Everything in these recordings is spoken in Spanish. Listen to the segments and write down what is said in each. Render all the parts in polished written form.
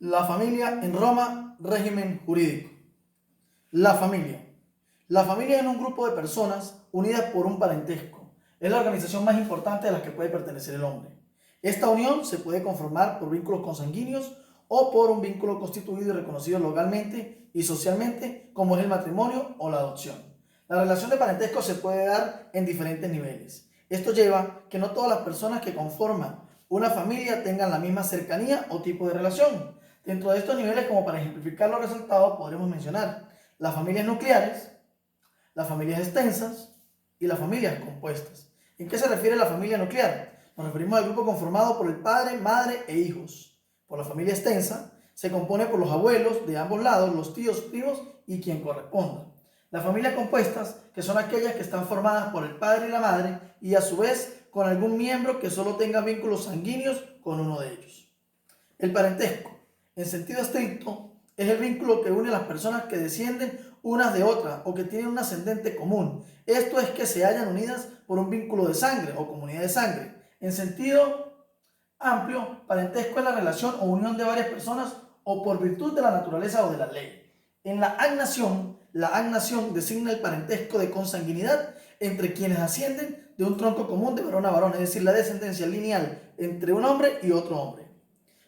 La familia en Roma, régimen jurídico. La familia. La familia es un grupo de personas unidas por un parentesco. Es la organización más importante a la que puede pertenecer el hombre. Esta unión se puede conformar por vínculos consanguíneos o por un vínculo constituido y reconocido legalmente y socialmente, como es el matrimonio o la adopción. La relación de parentesco se puede dar en diferentes niveles. Esto lleva que no todas las personas que conforman una familia tengan la misma cercanía o tipo de relación. Dentro de estos niveles, como para ejemplificar los resultados, podremos mencionar las familias nucleares, las familias extensas y las familias compuestas. ¿En qué se refiere la familia nuclear? Nos referimos al grupo conformado por el padre, madre e hijos. Por la familia extensa se compone por los abuelos de ambos lados, los tíos, primos y quien corresponda. Las familias compuestas, que son aquellas que están formadas por el padre y la madre y a su vez con algún miembro que solo tenga vínculos sanguíneos con uno de ellos. El parentesco, en sentido estricto, es el vínculo que une a las personas que descienden unas de otras o que tienen un ascendente común. Esto es que se hallan unidas por un vínculo de sangre o comunidad de sangre. En sentido amplio, parentesco es la relación o unión de varias personas o por virtud de la naturaleza o de la ley. En la agnación designa el parentesco de consanguinidad entre quienes ascienden de un tronco común de varón a varón, es decir, la descendencia lineal entre un hombre y otro hombre.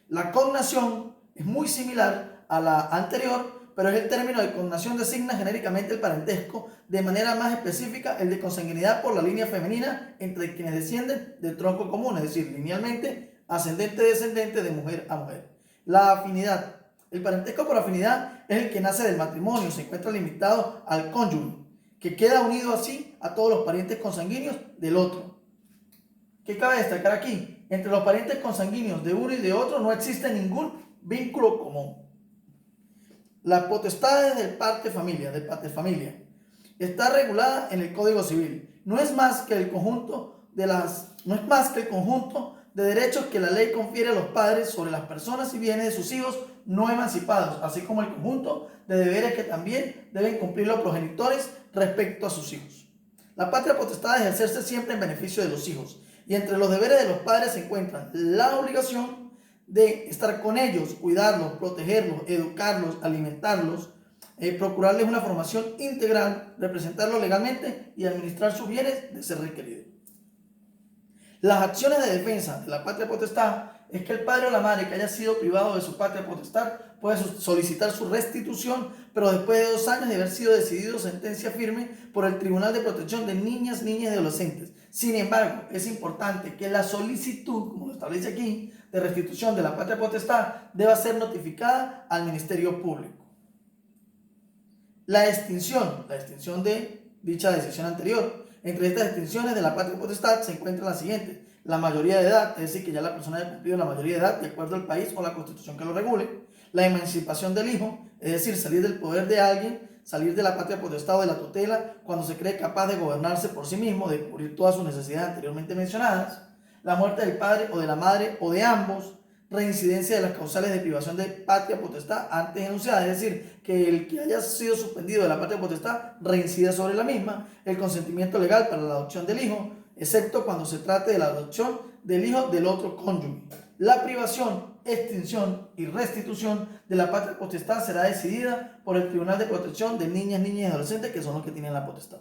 La cognación es muy similar a la anterior, pero el término de cognación designa genéricamente el parentesco, de manera más específica el de consanguinidad por la línea femenina entre quienes descienden del tronco común, es decir, linealmente ascendente-descendente de mujer a mujer. La afinidad. El parentesco por afinidad es el que nace del matrimonio, se encuentra limitado al cónyuge, que queda unido así a todos los parientes consanguíneos del otro. ¿Qué cabe destacar aquí? Entre los parientes consanguíneos de uno y de otro no existe ningún vínculo común. Las potestades del pater familia, está regulada en el Código Civil. No es más que el conjunto de derechos que la ley confiere a los padres sobre las personas y bienes de sus hijos no emancipados, así como el conjunto de deberes que también deben cumplir los progenitores respecto a sus hijos. La patria potestad es ejercerse siempre en beneficio de los hijos, y entre los deberes de los padres se encuentran la obligación de estar con ellos, cuidarlos, protegerlos, educarlos, alimentarlos, procurarles una formación integral, representarlos legalmente y administrar sus bienes de ser requerido. Las acciones de defensa de la patria potestad es que el padre o la madre que haya sido privado de su patria potestad puede solicitar su restitución, pero después de 2 años de haber sido decidido sentencia firme por el Tribunal de Protección de Niñas, Niñas y Adolescentes. Sin embargo, es importante que la solicitud, como lo establece aquí, de restitución de la patria potestad deba ser notificada al Ministerio Público. La extinción de dicha decisión anterior. Entre estas extinciones de la patria potestad se encuentran las siguientes: la mayoría de edad, es decir, que ya la persona haya cumplido la mayoría de edad de acuerdo al país o la constitución que lo regule; la emancipación del hijo, es decir, salir del poder de alguien, salir de la patria potestad o de la tutela cuando se cree capaz de gobernarse por sí mismo, de cubrir todas sus necesidades anteriormente mencionadas; la muerte del padre o de la madre o de ambos; reincidencia de las causales de privación de patria potestad antes enunciadas, es decir, que el que haya sido suspendido de la patria potestad reincida sobre la misma; el consentimiento legal para la adopción del hijo, excepto cuando se trate de la adopción del hijo del otro cónyuge. La privación, extinción y restitución de la patria potestad será decidida por el Tribunal de Protección de Niñas, Niñas y Adolescentes, que son los que tienen la potestad.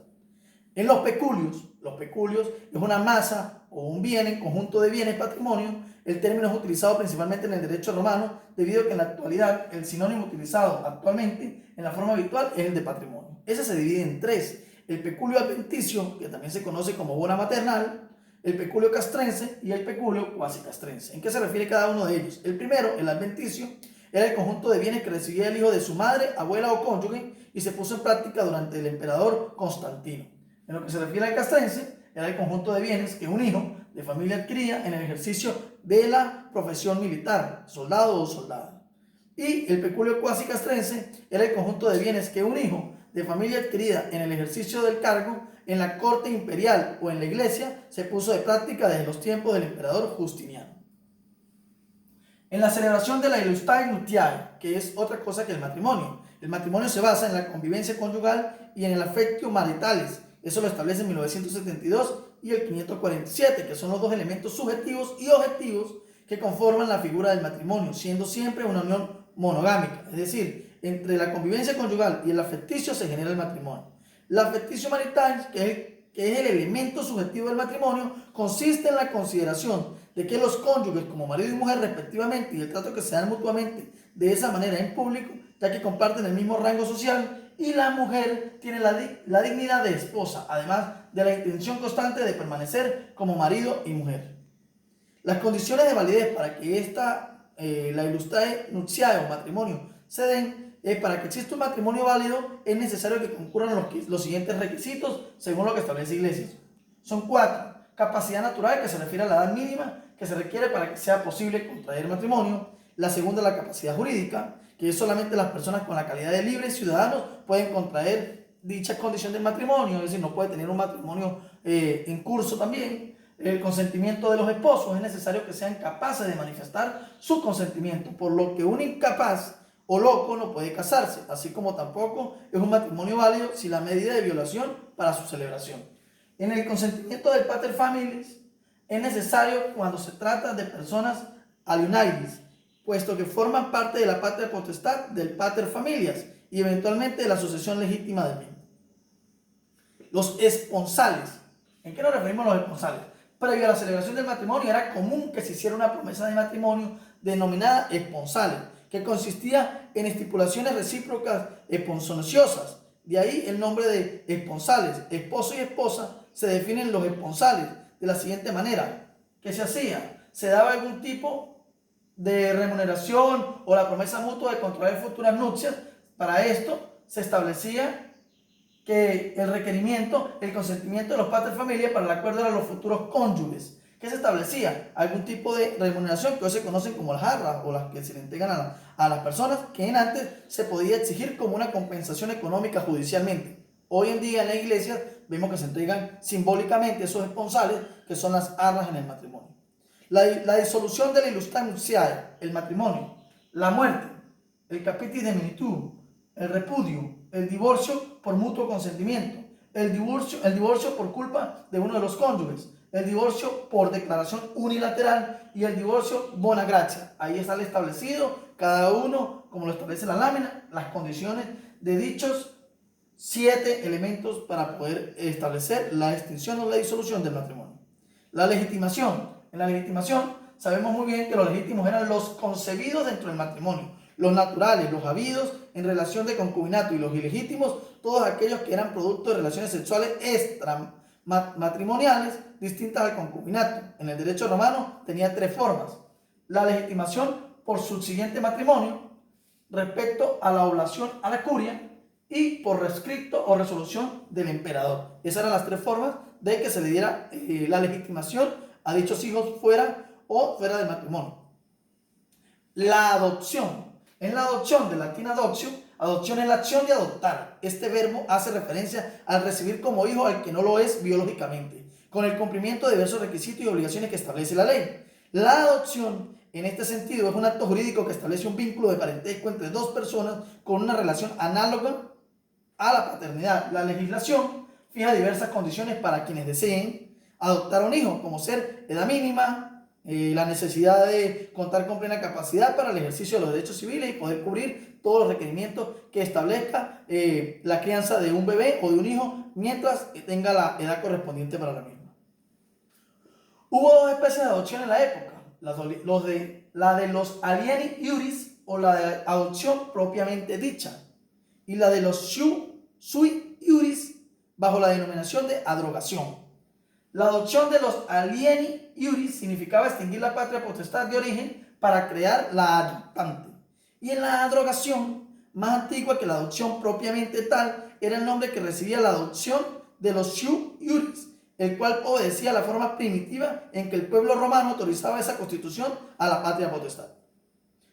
En los peculios es una masa o un bien en conjunto de bienes, patrimonio. El término es utilizado principalmente en el derecho romano, debido a que en la actualidad el sinónimo utilizado actualmente en la forma habitual es el de patrimonio. Ese se divide en 3: el peculio adventicio, que también se conoce como bona maternal, el peculio castrense y el peculio cuasi castrense. ¿En qué se refiere cada uno de ellos? El primero, el adventicio, era el conjunto de bienes que recibía el hijo de su madre, abuela o cónyuge y se puso en práctica durante el emperador Constantino. En lo que se refiere al castrense, era el conjunto de bienes que un hijo de familia adquiría en el ejercicio de la profesión militar, soldado o soldada. Y el peculio cuasi castrense era el conjunto de bienes que un hijo de familia adquirida en el ejercicio del cargo en la corte imperial o en la iglesia se puso de práctica desde los tiempos del emperador Justiniano. En la celebración de la Illustrae Nuptiae, que es otra cosa que el matrimonio. El matrimonio se basa en la convivencia conyugal y en el affectio maritales. Eso lo establece en 1972 y el 547, que son los 2 elementos subjetivos y objetivos que conforman la figura del matrimonio, siendo siempre una unión monogámica, es decir, entre la convivencia conyugal y el afecticio se genera el matrimonio. El afecticio marital, que es el elemento subjetivo del matrimonio, consiste en la consideración de que los cónyuges como marido y mujer respectivamente y el trato que se dan mutuamente de esa manera en público, ya que comparten el mismo rango social, y la mujer tiene la dignidad de esposa, además de la intención constante de permanecer como marido y mujer. Las condiciones de validez para que la ilustrae nuptiae o matrimonio se den, para que exista un matrimonio válido es necesario que concurran los siguientes requisitos según lo que establece Iglesias. Son 4. Capacidad natural, que se refiere a la edad mínima que se requiere para que sea posible contraer matrimonio. La segunda, la capacidad jurídica, que es solamente las personas con la calidad de libres ciudadanos pueden contraer dicha condición de matrimonio, es decir, no puede tener un matrimonio en curso también. El consentimiento de los esposos, es necesario que sean capaces de manifestar su consentimiento, por lo que un incapaz o loco no puede casarse, así como tampoco es un matrimonio válido si la medida de violación para su celebración. En el consentimiento del pater familias es necesario cuando se trata de personas aliunables, puesto que forman parte de la patria potestad del pater familias y eventualmente de la sucesión legítima del mismo. Los esponsales. ¿En qué nos referimos a los esponsales? Previo a la celebración del matrimonio era común que se hiciera una promesa de matrimonio denominada esponsales, que consistía en estipulaciones recíprocas esponsoniciosas. De ahí el nombre de esponsales. Esposo y esposa se definen los esponsales de la siguiente manera. ¿Qué se hacía? Se daba algún tipo de remuneración o la promesa mutua de contraer futuras nupcias. Para esto se establecía que el requerimiento, el consentimiento de los pater familias para el acuerdo eran los futuros cónyuges. ¿Qué se establecía? Algún tipo de remuneración que hoy se conocen como las arras o las que se le entregan a las personas, que en antes se podía exigir como una compensación económica judicialmente. Hoy en día en la iglesia vemos que se entregan simbólicamente esos esponsales, que son las arras en el matrimonio. La disolución de la ilustrae nuptiae, el matrimonio, la muerte, el capitis deminitud, el repudio, el divorcio por mutuo consentimiento, el divorcio por culpa de uno de los cónyuges, el divorcio por declaración unilateral y el divorcio bona gratia. Ahí está establecido cada uno, como lo establece la lámina, las condiciones de dichos 7 elementos para poder establecer la extinción o la disolución del matrimonio. La legitimación. En la legitimación sabemos muy bien que los legítimos eran los concebidos dentro del matrimonio, los naturales, los habidos en relación de concubinato, y los ilegítimos, todos aquellos que eran producto de relaciones sexuales extramatrimoniales distintas al concubinato. En el derecho romano tenía 3 formas. La legitimación por subsiguiente matrimonio, respecto a la oblación a la curia, y por rescripto o resolución del emperador. Esas eran las 3 formas de que se le diera la legitimación a dichos hijos fuera del matrimonio. La adopción. En la adopción, del latín adoptio, adopción es la acción de adoptar. Este verbo hace referencia al recibir como hijo al que no lo es biológicamente, con el cumplimiento de diversos requisitos y obligaciones que establece la ley. La adopción, en este sentido, es un acto jurídico que establece un vínculo de parentesco entre 2 personas con una relación análoga a la paternidad. La legislación fija diversas condiciones para quienes deseen adoptar un hijo, como ser edad mínima, la necesidad de contar con plena capacidad para el ejercicio de los derechos civiles y poder cubrir todos los requerimientos que establezca la crianza de un bebé o de un hijo mientras tenga la edad correspondiente para la misma. Hubo 2 especies de adopción en la época, la de los alieni iuris, o la de adopción propiamente dicha, y la de los sui iuris, bajo la denominación de adrogación. La adopción de los alieni iuris significaba extinguir la patria potestad de origen para crear la adoptante. Y en la adrogación, más antigua que la adopción propiamente tal, era el nombre que recibía la adopción de los sui iuris, el cual obedecía a la forma primitiva en que el pueblo romano autorizaba esa constitución a la patria potestad.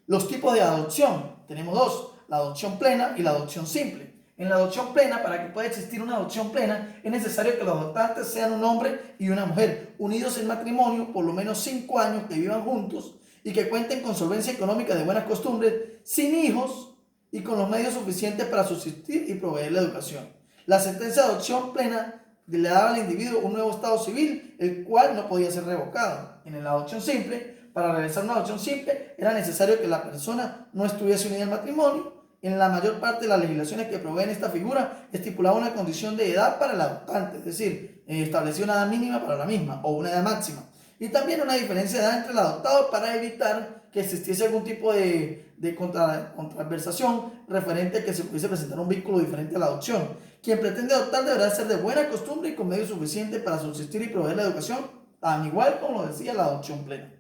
Los tipos de adopción, tenemos 2, la adopción plena y la adopción simple. En la adopción plena, para que pueda existir una adopción plena, es necesario que los adoptantes sean un hombre y una mujer, unidos en matrimonio por lo menos 5 años, que vivan juntos y que cuenten con solvencia económica de buenas costumbres, sin hijos y con los medios suficientes para subsistir y proveer la educación. La sentencia de adopción plena le daba al individuo un nuevo estado civil, el cual no podía ser revocado. En la adopción simple, para realizar una adopción simple era necesario que la persona no estuviese unida al matrimonio. En la mayor parte de las legislaciones que proveen esta figura estipulaba una condición de edad para el adoptante, es decir, establecía una edad mínima para la misma o una edad máxima. Y también una diferencia de edad entre el adoptado para evitar que existiese algún tipo de contradversación referente a que se pudiese presentar un vínculo diferente a la adopción. Quien pretende adoptar deberá ser de buena costumbre y con medios suficientes para subsistir y proveer la educación, tan igual como lo decía la adopción plena.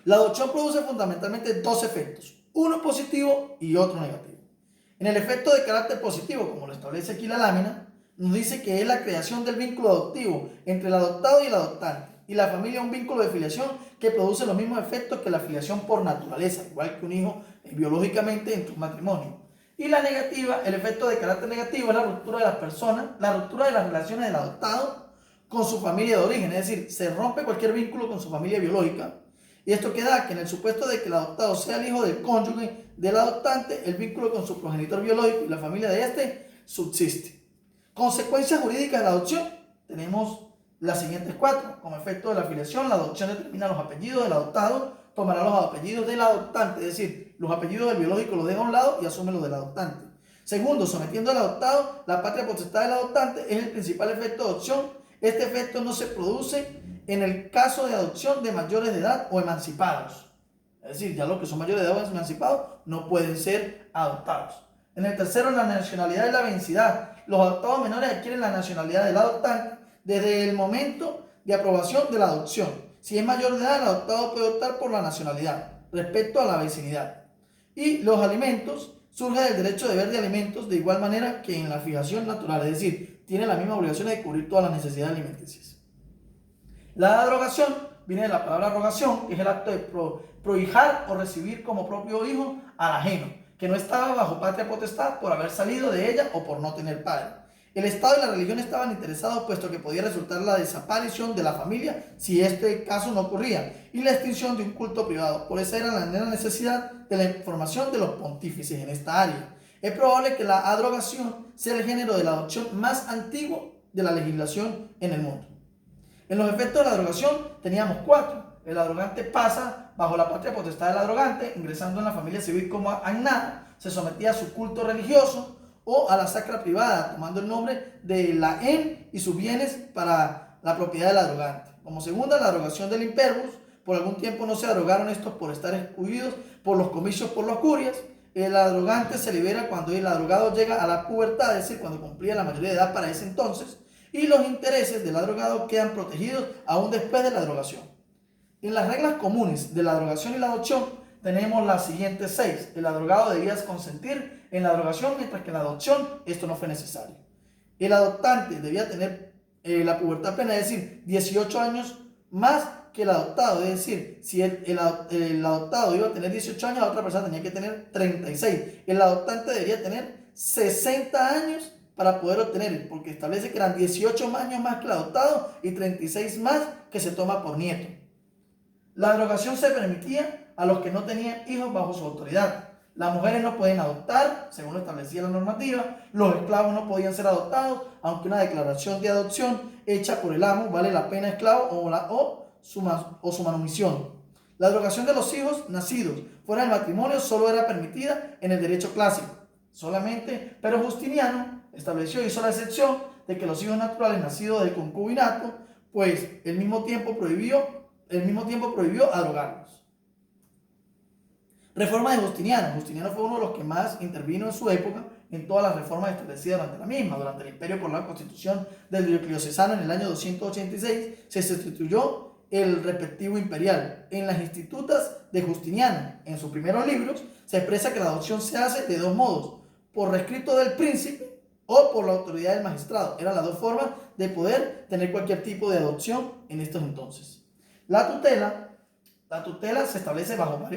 La adopción produce fundamentalmente dos efectos, uno positivo y otro negativo. En el efecto de carácter positivo, como lo establece aquí la lámina, nos dice que es la creación del vínculo adoptivo entre el adoptado y el adoptante, y la familia un vínculo de filiación que produce los mismos efectos que la filiación por naturaleza, igual que un hijo biológicamente entre un matrimonio. Y la negativa, el efecto de carácter negativo es la ruptura de las personas, la ruptura de las relaciones del adoptado con su familia de origen, es decir, se rompe cualquier vínculo con su familia biológica. Y esto queda que en el supuesto de que el adoptado sea el hijo del cónyuge del adoptante, el vínculo con su progenitor biológico y la familia de este subsiste. Consecuencias jurídicas de la adopción, tenemos las siguientes cuatro. Como efecto de la filiación, la adopción determina los apellidos del adoptado, tomará los apellidos del adoptante, es decir, los apellidos del biológico los deja a un lado y asume los del adoptante. Segundo, sometiendo al adoptado, la patria potestad del adoptante es el principal efecto de adopción. Este efecto no se produce en el caso de adopción de mayores de edad o emancipados. Es decir, ya los que son mayores de edad o emancipados no pueden ser adoptados. En el tercero, la nacionalidad y la venciedad. Los adoptados menores adquieren la nacionalidad del adoptante desde el momento de aprobación de la adopción. Si es mayor de edad, el adoptado puede optar por la nacionalidad respecto a la vecinidad. Y los alimentos, surge del derecho de deber de alimentos de igual manera que en la fijación natural, es decir, tiene la misma obligación de cubrir todas las necesidades alimenticias. La drogación viene de la palabra rogación, que es el acto de prohijar o recibir como propio hijo al ajeno, que no estaba bajo patria potestad por haber salido de ella o por no tener padre. El Estado y la religión estaban interesados puesto que podía resultar la desaparición de la familia si este caso no ocurría y la extinción de un culto privado. Por eso era la necesidad de la información de los pontífices en esta área. Es probable que la adrogación sea el género de la adopción más antiguo de la legislación en el mundo. En los efectos de la drogación teníamos cuatro. El adrogante pasa bajo la patria potestad del adrogante, ingresando en la familia civil como agnada, se sometía a su culto religioso o a la sacra privada, tomando el nombre de la en y sus bienes para la propiedad del adrogante. Como segunda, la adrogación del imperbus. Por algún tiempo no se adrogaron estos por estar excluidos por los comicios por las curias. El adrogante se libera cuando el adrogado llega a la pubertad, es decir, cuando cumplía la mayoría de edad para ese entonces, y los intereses del adrogado quedan protegidos aún después de la drogación. En las reglas comunes de la drogación y la adopción tenemos las siguientes 6. El adrogado debía consentir en la drogación, mientras que en la adopción esto no fue necesario. El adoptante debía tener la pubertad plena, es decir, 18 años más que el adoptado. Es decir, si el adoptado iba a tener 18 años, la otra persona tenía que tener 36. El adoptante debería tener 60 años para poder obtener, porque establece que eran 18 años más que el adoptado y 36 más que se toma por nieto. La drogación se permitía a los que no tenían hijos bajo su autoridad. Las mujeres no pueden adoptar, según lo establecía la normativa. Los esclavos no podían ser adoptados, aunque una declaración de adopción hecha por el amo vale la pena esclavo o su manumisión. La drogación de los hijos nacidos fuera del matrimonio solo era permitida en el derecho clásico. Solamente, pero Justiniano estableció y hizo la excepción de que los hijos naturales nacidos del concubinato, pues el mismo tiempo prohibió adrogarlos. Reforma de Justiniano. Justiniano fue uno de los que más intervino en su época en todas las reformas establecidas durante la misma. Durante el imperio por la constitución del Diocleciano en el año 286 se sustituyó el respectivo imperial. En las institutas de Justiniano, en sus primeros libros, se expresa que la adopción se hace de dos modos: por rescrito del príncipe o por la autoridad del magistrado. Eran las dos formas de poder tener cualquier tipo de adopción en estos entonces. La tutela se establece bajo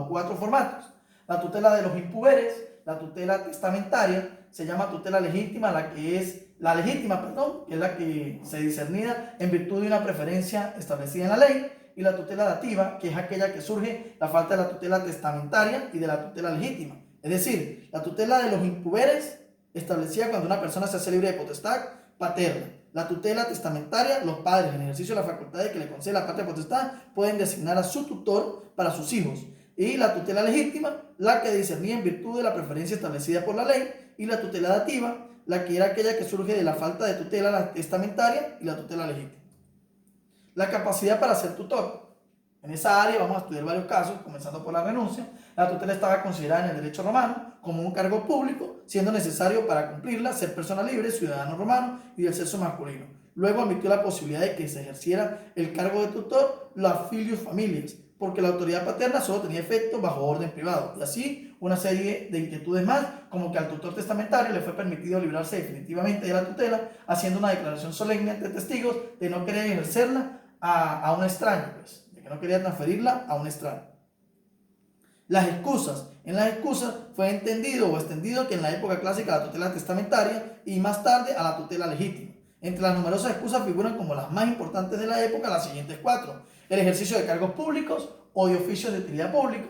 4 formatos. La tutela de los impuberes, la tutela testamentaria, se llama tutela legítima, que es la que se discernida en virtud de una preferencia establecida en la ley, y la tutela dativa, que es aquella que surge la falta de la tutela testamentaria y de la tutela legítima. Es decir, la tutela de los impuberes establecía cuando una persona se hace libre de potestad paterna. La tutela testamentaria, los padres en ejercicio de la facultad de que le concede la patria potestad pueden designar a su tutor para sus hijos. Y la tutela legítima, la que discernía en virtud de la preferencia establecida por la ley. Y la tutela dativa, la que era aquella que surge de la falta de tutela testamentaria y la tutela legítima. La capacidad para ser tutor. En esa área vamos a estudiar varios casos, comenzando por la renuncia. La tutela estaba considerada en el derecho romano como un cargo público, siendo necesario para cumplirla ser persona libre, ciudadano romano y del sexo masculino. Luego admitió la posibilidad de que se ejerciera el cargo de tutor la filius familias, porque la autoridad paterna solo tenía efecto bajo orden privado. Y así una serie de inquietudes más, como que al tutor testamentario le fue permitido librarse definitivamente de la tutela, haciendo una declaración solemne ante testigos de no querer ejercerla a un extraño, pues, de que no quería transferirla a un extraño. Las excusas. En las excusas fue entendido o extendido que en la época clásica la tutela testamentaria y más tarde a la tutela legítima. Entre las numerosas excusas figuran como las más importantes de la época las siguientes 4. El ejercicio de cargos públicos o de oficios de utilidad pública.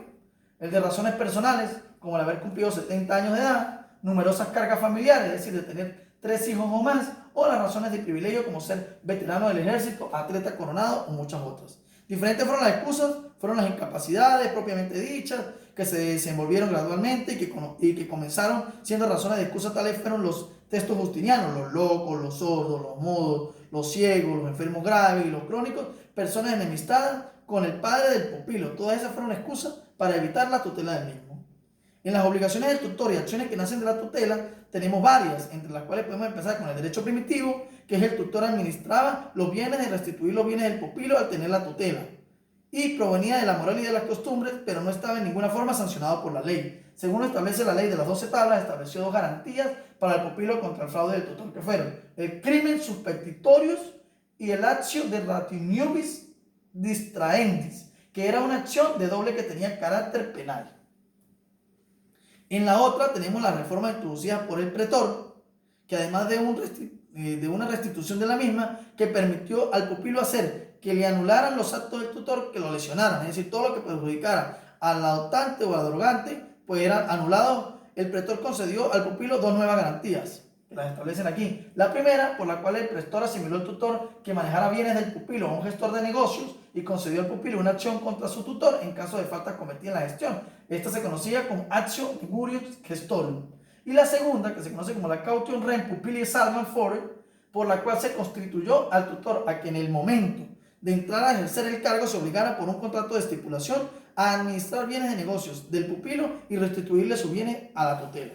El de razones personales, como el haber cumplido 70 años de edad. Numerosas cargas familiares, es decir, de tener 3 hijos o más. O las razones de privilegio, como ser veterano del ejército, atleta coronado o muchas otras. Diferentes fueron las excusas, fueron las incapacidades propiamente dichas, que se desenvolvieron gradualmente y que comenzaron siendo razones de excusa. Tales fueron los textos justinianos: los locos, los sordos, los mudos, los ciegos, los enfermos graves y los crónicos, personas enemistadas con el padre del pupilo. Todas esas fueron excusas para evitar la tutela del mismo. En las obligaciones del tutor y acciones que nacen de la tutela tenemos varias, entre las cuales podemos empezar con el derecho primitivo, que es el tutor administraba los bienes de restituir los bienes del pupilo al tener la tutela, y provenía de la moral y de las costumbres, pero no estaba en ninguna forma sancionado por la ley. Según lo establece la ley de las 12 tablas, estableció 2 garantías para el pupilo contra el fraude del tutor, que fueron el crimen suspectitorius y el actio de ratiniubis distraendis, que era una acción de doble que tenía carácter penal. En la otra tenemos la reforma introducida por el pretor, que además de una restitución de la misma, que permitió al pupilo hacer que le anularan los actos del tutor que lo lesionaran, es decir, todo lo que perjudicara al adoptante o al drogante, pues eran anulados. El pretor concedió al pupilo 2 nuevas garantías, que las establecen aquí. La primera, por la cual el pretor asimiló al tutor que manejara bienes del pupilo a un gestor de negocios y concedió al pupilo una acción contra su tutor en caso de falta cometida en la gestión. Esta se conocía como actio negurius gestorum. Y la segunda, que se conoce como la caution rem pupili salvam fore, por la cual se constituyó al tutor a que en el momento de entrar a ejercer el cargo se obligara por un contrato de estipulación a administrar bienes de negocios del pupilo y restituirle sus bienes a la tutela.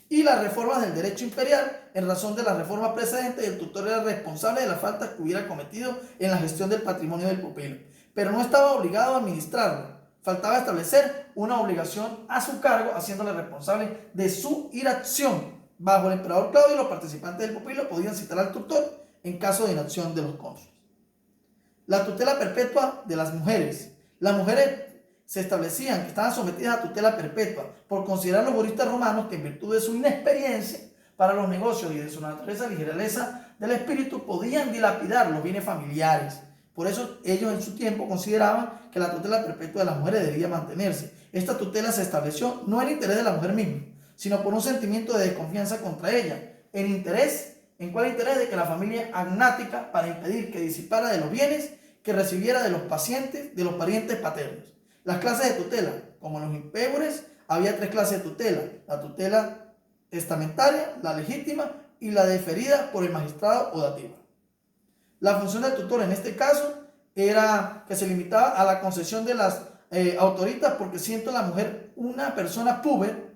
Y las reformas del derecho imperial, en razón de las reformas precedentes, el tutor era responsable de las faltas que hubiera cometido en la gestión del patrimonio del pupilo, pero no estaba obligado a administrarlo. Faltaba establecer una obligación a su cargo, haciéndole responsable de su inacción. Bajo el emperador Claudio, los participantes del pupilo podían citar al tutor en caso de inacción de los cónsules. La tutela perpetua de las mujeres. Las mujeres se establecían que estaban sometidas a tutela perpetua por considerar los juristas romanos que, en virtud de su inexperiencia para los negocios y de su naturaleza ligereza del espíritu, podían dilapidar los bienes familiares. Por eso ellos en su tiempo consideraban que la tutela perpetua de las mujeres debía mantenerse. Esta tutela se estableció no en interés de la mujer misma, sino por un sentimiento de desconfianza contra ella. ¿En cuál interés? De que la familia agnática, para impedir que disipara de los bienes que recibiera de los parientes paternos. Las clases de tutela, como en los impébores, había 3 clases de tutela: la tutela testamentaria, la legítima y la deferida por el magistrado o dativa. La función del tutor en este caso era que se limitaba a la concesión de las autoritas, porque siendo la mujer una persona puber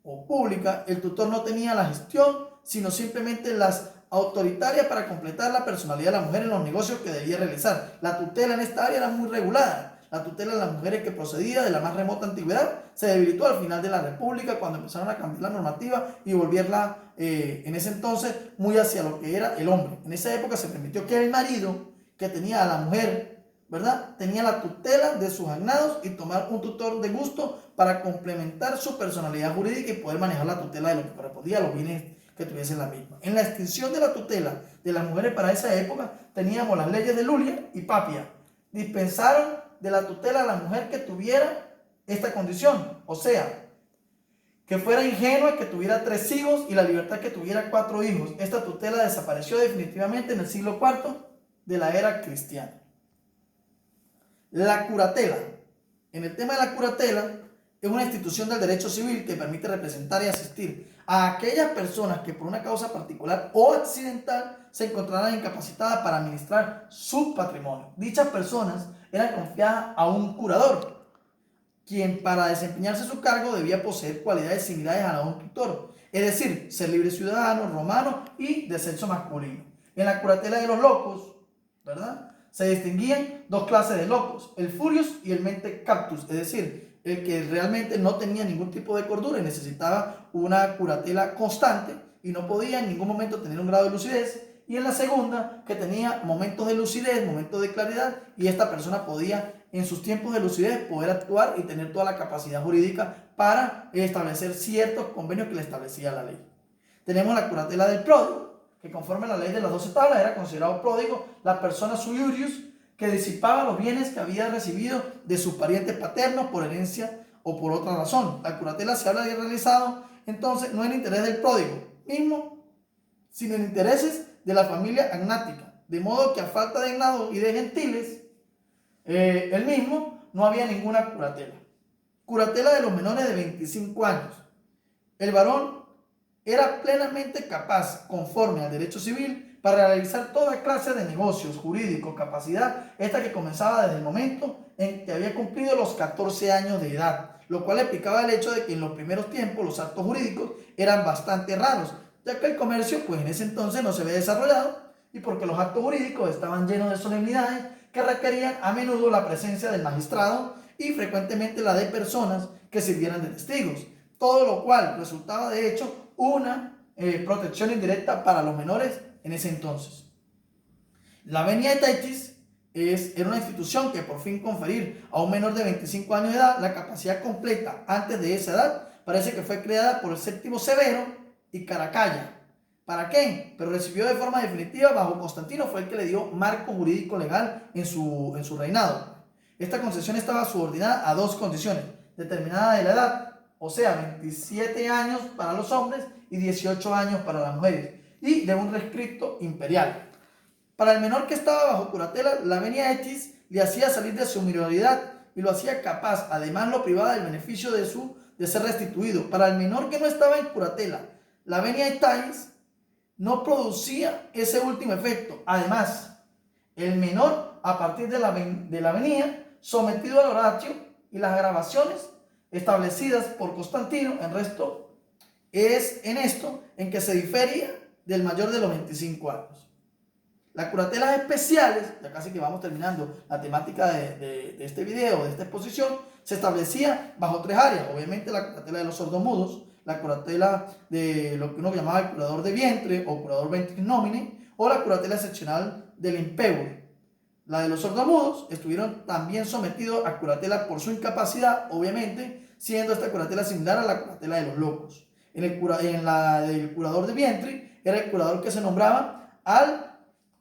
o pública, el tutor no tenía la gestión, sino simplemente las autoritarias para completar la personalidad de la mujer en los negocios que debía realizar. La tutela en esta área era muy regulada. La tutela de las mujeres, que procedía de la más remota antigüedad, se debilitó al final de la República, cuando empezaron a cambiar la normativa y volverla en ese entonces muy hacia lo que era el hombre. En esa época se permitió que el marido que tenía a la mujer, ¿verdad?, tenía la tutela de sus agnados y tomar un tutor de gusto para complementar su personalidad jurídica y poder manejar la tutela de lo que correspondía a los bienes que tuviesen la misma. En la extinción de la tutela de las mujeres para esa época teníamos las leyes de Lulia y Papia. Dispensaron de la tutela a la mujer que tuviera esta condición, o sea, que fuera ingenua, que tuviera 3 hijos y la libertad que tuviera 4 hijos. Esta tutela desapareció definitivamente en el siglo IV de la era cristiana. La curatela. En el tema de la curatela, es una institución del derecho civil que permite representar y asistir a aquellas personas que por una causa particular o accidental se encontraran incapacitadas para administrar su patrimonio. Dichas personas eran confiadas a un curador, quien para desempeñarse su cargo debía poseer cualidades similares a la de un tutor, es decir, ser libre ciudadano, romano y de sexo masculino. En la curatela de los locos, ¿verdad?, se distinguían 2 clases de locos, el furius y el mente captus, es decir, el que realmente no tenía ningún tipo de cordura y necesitaba una curatela constante y no podía en ningún momento tener un grado de lucidez, y en la segunda, que tenía momentos de lucidez, momentos de claridad, y esta persona podía en sus tiempos de lucidez poder actuar y tener toda la capacidad jurídica para establecer ciertos convenios que le establecía la ley. Tenemos la curatela del pródigo, que conforme a la ley de las 12 tablas era considerado pródigo la persona sui iuris que disipaba los bienes que había recibido de sus parientes paternos por herencia o por otra razón. La curatela se habla de realizado entonces no en interés del pródigo mismo, sino en intereses de la familia agnática, de modo que a falta de agnados y de gentiles, el mismo, no había ninguna curatela. Curatela de los menores de 25 años. El varón era plenamente capaz, conforme al derecho civil, para realizar toda clase de negocios jurídicos, capacidad esta que comenzaba desde el momento en que había cumplido los 14 años de edad, lo cual explicaba el hecho de que en los primeros tiempos los actos jurídicos eran bastante raros, ya que el comercio pues en ese entonces no se había desarrollado y porque los actos jurídicos estaban llenos de solemnidades que requerían a menudo la presencia del magistrado y frecuentemente la de personas que sirvieran de testigos, todo lo cual resultaba de hecho una protección indirecta para los menores en ese entonces. La venia aetatis era una institución que por fin conferir a un menor de 25 años de edad la capacidad completa antes de esa edad. Parece que fue creada por el Séptimo Severo y Caracalla. ¿Para qué? Pero recibió de forma definitiva bajo Constantino, fue el que le dio marco jurídico legal en su reinado. Esta concesión estaba subordinada a 2 condiciones, determinada de la edad, o sea, 27 años para los hombres y 18 años para las mujeres, y de un rescripto imperial. Para el menor que estaba bajo curatela, la venia aetis le hacía salir de su minoridad y lo hacía capaz, además lo privaba del beneficio de ser restituido. Para el menor que no estaba en curatela, la venia aetis no producía ese último efecto. Además, el menor, a partir de la venia, sometido al oratio y las grabaciones establecidas por Constantino, en resto es en esto en que se difería del mayor de los 25 años. Las curatelas especiales, ya casi que vamos terminando la temática de este video, de esta exposición, se establecía bajo 3 áreas. Obviamente la curatela de los sordomudos, la curatela de lo que uno llamaba el curador de vientre o curador ventris nomine, o la curatela excepcional del impeur. La de los sordomudos estuvieron también sometidos a curatela por su incapacidad, obviamente, siendo esta curatela similar a la curatela de los locos. En la del curador de vientre era el curador que se nombraba al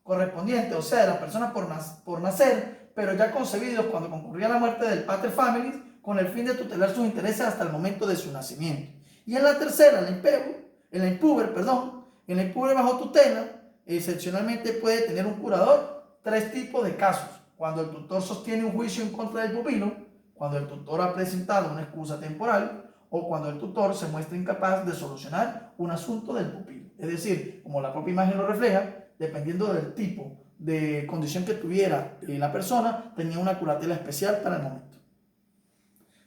correspondiente, o sea, de las personas por nacer, pero ya concebidos cuando concurría la muerte del pater familias, con el fin de tutelar sus intereses hasta el momento de su nacimiento. Y en la tercera, en la impúber bajo tutela, excepcionalmente puede tener un curador 3 tipos de casos: cuando el tutor sostiene un juicio en contra del pupilo, cuando el tutor ha presentado una excusa temporal, o cuando el tutor se muestra incapaz de solucionar un asunto del pupilo. Es decir, como la propia imagen lo refleja, dependiendo del tipo de condición que tuviera la persona, tenía una curatela especial para el momento.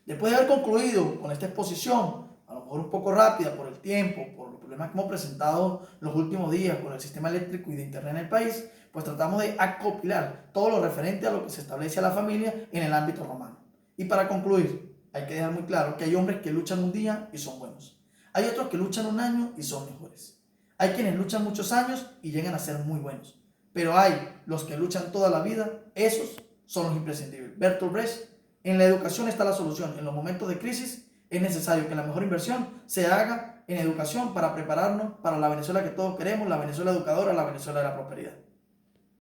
Después de haber concluido con esta exposición, a lo mejor un poco rápida por el tiempo, por los problemas que hemos presentado los últimos días con el sistema eléctrico y de internet en el país, pues tratamos de acopilar todo lo referente a lo que se establece a la familia en el ámbito romano. Y para concluir, hay que dejar muy claro que hay hombres que luchan un día y son buenos. Hay otros que luchan un año y son mejores. Hay quienes luchan muchos años y llegan a ser muy buenos. Pero hay los que luchan toda la vida, esos son los imprescindibles. Bertolt Brecht: en la educación está la solución. En los momentos de crisis es necesario que la mejor inversión se haga en educación para prepararnos para la Venezuela que todos queremos, la Venezuela educadora, la Venezuela de la prosperidad.